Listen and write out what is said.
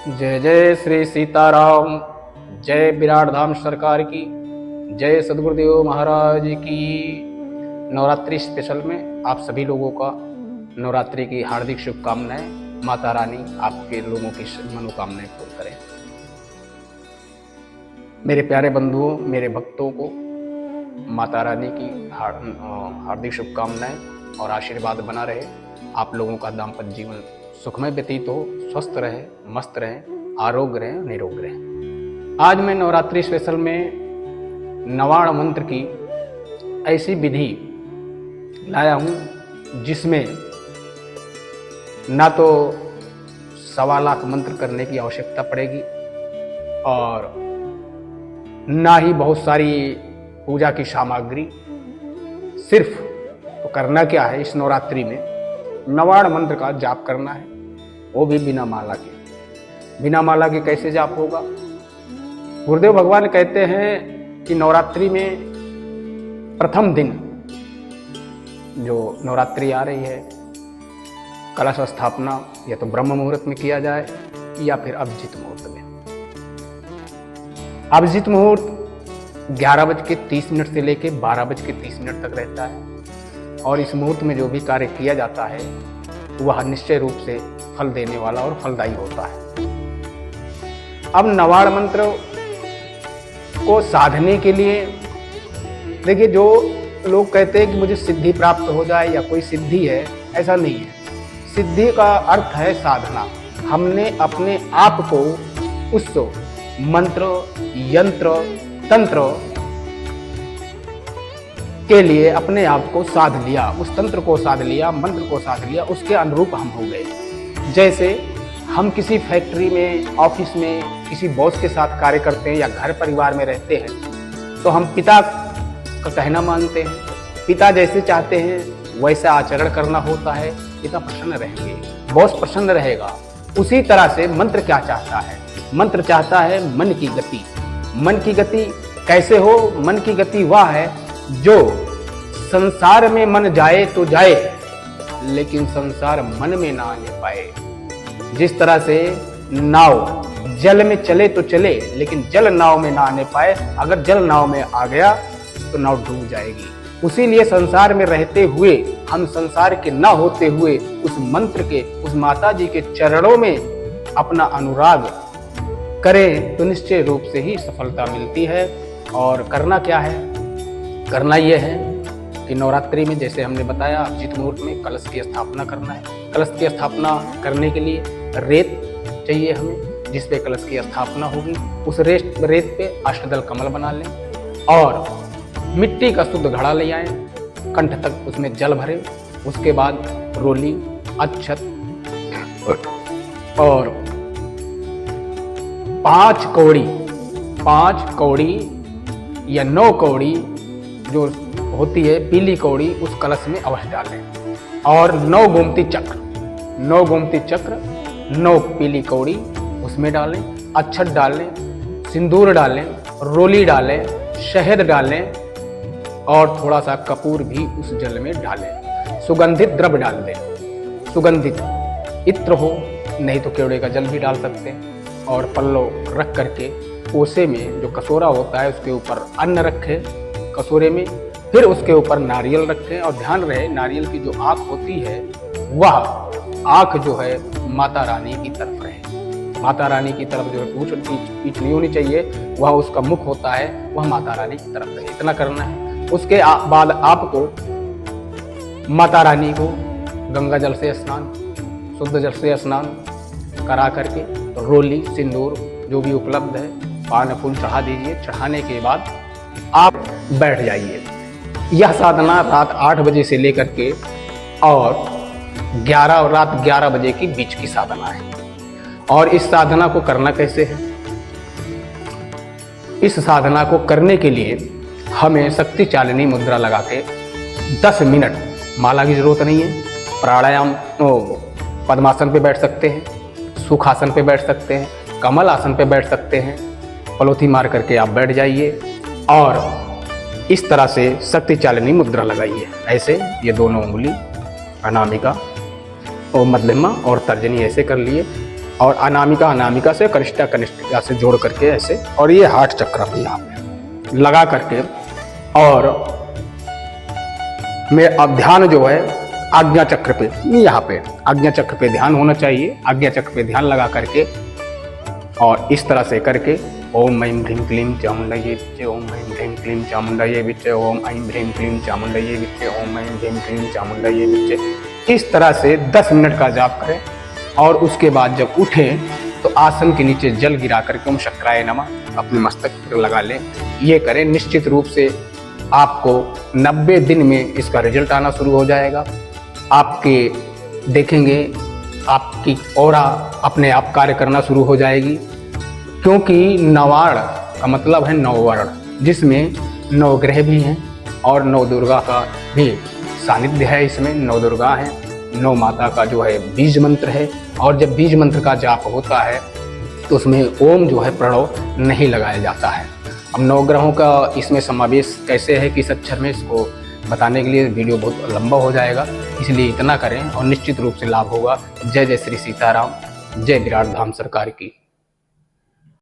जय जय श्री सीताराम। जय विराट धाम सरकार की। जय सदगुरुदेव महाराज की। नवरात्रि स्पेशल में आप सभी लोगों का नवरात्रि की हार्दिक शुभकामनाएं। माता रानी आपके लोगों की मनोकामनाएं पूर्ण करें। मेरे प्यारे बंधुओं, मेरे भक्तों को माता रानी की हार्दिक शुभकामनाएं और आशीर्वाद बना रहे। आप लोगों का दाम्पत्य जीवन सुखमय व्यतीत हो, स्वस्थ रहे, मस्त रहे, आरोग्य रहे, निरोग रहे। आज मैं नवरात्रि स्पेशल में नवाण मंत्र की ऐसी विधि लाया हूँ जिसमें ना तो 1.25 लाख मंत्र करने की आवश्यकता पड़ेगी और ना ही बहुत सारी पूजा की सामग्री। सिर्फ तो करना क्या है, इस नवरात्रि में नवाण मंत्र का जाप करना है, वो भी बिना माला के। बिना माला के कैसे जाप होगा? गुरुदेव भगवान कहते हैं कि नवरात्रि में प्रथम दिन जो नवरात्रि आ रही है, कलश स्थापना या तो ब्रह्म मुहूर्त में किया जाए या फिर अभिजीत मुहूर्त में। अभिजीत मुहूर्त 11:30 से लेकर 12:30 तक रहता है और इस मुहूर्त में जो भी कार्य किया जाता है वह निश्चय रूप से फल देने वाला और फलदायी होता है। अब नवाण मंत्र को साधने के लिए देखिए, जो लोग कहते हैं कि मुझे सिद्धि प्राप्त हो जाए या कोई सिद्धि है, ऐसा नहीं है। सिद्धि का अर्थ है साधना। हमने अपने आप को उस मंत्र, यंत्र, तंत्र के लिए अपने आप को साध लिया, उस तंत्र को साध लिया, मंत्र को साध लिया, उसके अनुरूप हम हो गए। जैसे हम किसी फैक्ट्री में, ऑफिस में किसी बॉस के साथ कार्य करते हैं या घर परिवार में रहते हैं तो हम पिता का कहना मानते हैं। पिता जैसे चाहते हैं वैसा आचरण करना होता है। पिता प्रसन्न रहेंगे, बॉस प्रसन्न रहेगा। उसी तरह से मंत्र क्या चाहता है? मंत्र चाहता है मन की गति। मन की गति कैसे हो? मन की गति वह है जो संसार में मन जाए तो जाए लेकिन संसार मन में ना आने पाए। जिस तरह से नाव जल में चले तो चले लेकिन जल नाव में ना आने पाए। अगर जल नाव में आ गया तो नाव डूब जाएगी। उसी लिए संसार में रहते हुए हम संसार के ना होते हुए उस मंत्र के, उस माता जी के चरणों में अपना अनुराग करें तो निश्चय रूप से ही सफलता मिलती है। और करना क्या है? करना यह है कि नवरात्रि में जैसे हमने बताया, अभिजीत मुहूर्त में कलश की स्थापना करना है। कलश की स्थापना करने के लिए रेत चाहिए हमें, जिस पे कलश की स्थापना होगी। उस रेत पे अष्टदल कमल बना लें और मिट्टी का शुद्ध घड़ा ले आए, कंठ तक उसमें जल भरें। उसके बाद रोली, अक्षत और 5 कौड़ी या 9 कौड़ी जो होती है पीली कौड़ी, उस कलश में अवश्य डालें। और 9 गोमती चक्र, 9 पीली कौड़ी उसमें डालें। अक्षत डालें, सिंदूर डालें, रोली डालें, शहद डालें और थोड़ा सा कपूर भी उस जल में डालें। सुगंधित द्रव्य डाल दें। सुगंधित इत्र हो, नहीं तो केवड़े का जल भी डाल सकते हैं। और पल्लो रख करके कोसे में जो कटोरा होता है उसके ऊपर अन्न रखें कटोरे में। फिर उसके ऊपर नारियल रखें और ध्यान रहे नारियल की जो आँख होती है वह आँख जो है माता रानी की तरफ रहे। माता रानी की तरफ जो है पीठ नहीं होनी चाहिए, वह उसका मुख होता है, वह माता रानी की तरफ रहे। इतना करना है। उसके बाद आपको माता रानी को गंगा जल से स्नान, शुद्ध जल से स्नान करा करके रोली, सिंदूर जो भी उपलब्ध है, पान फूल चढ़ा दीजिए। चढ़ाने के बाद आप बैठ जाइए। यह साधना रात 8 बजे से लेकर के और रात 11 बजे के बीच की साधना है। और इस साधना को करना कैसे है? इस साधना को करने के लिए हमें शक्ति चालिनी मुद्रा लगा के 10 मिनट, माला की जरूरत नहीं है, प्राणायाम पद्मासन पे बैठ सकते हैं, सुखासन पे बैठ सकते हैं, कमल आसन पे बैठ सकते हैं। पलोथी मार करके आप बैठ जाइए और इस तरह से शक्ति चालिनी मुद्रा लगाइए। ऐसे ये दोनों उंगली अनामिका और मध्यमा और तर्जनी ऐसे कर लिए और अनामिका अनामिका से कनिष्ठा कनिष्ठिका से जोड़ करके ऐसे, और ये हार्ट चक्र पे यहाँ पे लगा करके, और मैं अब ध्यान जो है आज्ञा चक्र पे, यहाँ पे आज्ञा चक्र पे ध्यान होना चाहिए। आज्ञा चक्र पे ध्यान लगा करके और इस तरह से करके ओम ऐं ह्रीं क्लीं चामुंडायै विच्चे, ओम ऐं ह्रीं क्लीं चामुंडायै विच्चे, ओम ऐं ह्रीं क्लीं चामुंडायै विच्चे, ओम ऐं ह्रीं क्लीं चामुंडायै विच्चे। इस तरह से 10 मिनट का जाप करें और उसके बाद जब उठें तो आसन के नीचे जल गिरा करके ओम शक्राय नमः अपने मस्तक पर लगा लें। ये करें, निश्चित रूप से आपको 90 दिन में इसका रिजल्ट आना शुरू हो जाएगा। आपके देखेंगे आपकी ऑरा अपने आप कार्य करना शुरू हो जाएगी, क्योंकि नवाड़ का मतलब है नववर्ण, जिसमें 9 ग्रह भी हैं और 9 दुर्गा का भी सानिध्य है। इसमें 9 दुर्गा हैं, 9 माता का जो है बीज मंत्र है, और जब बीज मंत्र का जाप होता है तो उसमें ओम जो है प्रणव नहीं लगाया जाता है। अब 9 ग्रहों का इसमें समावेश कैसे है किस अक्षर में, इसको बताने के लिए वीडियो बहुत लंबा हो जाएगा, इसलिए इतना करें और निश्चित रूप से लाभ होगा। जय जय श्री सीताराम, जय विराट धाम सरकार की।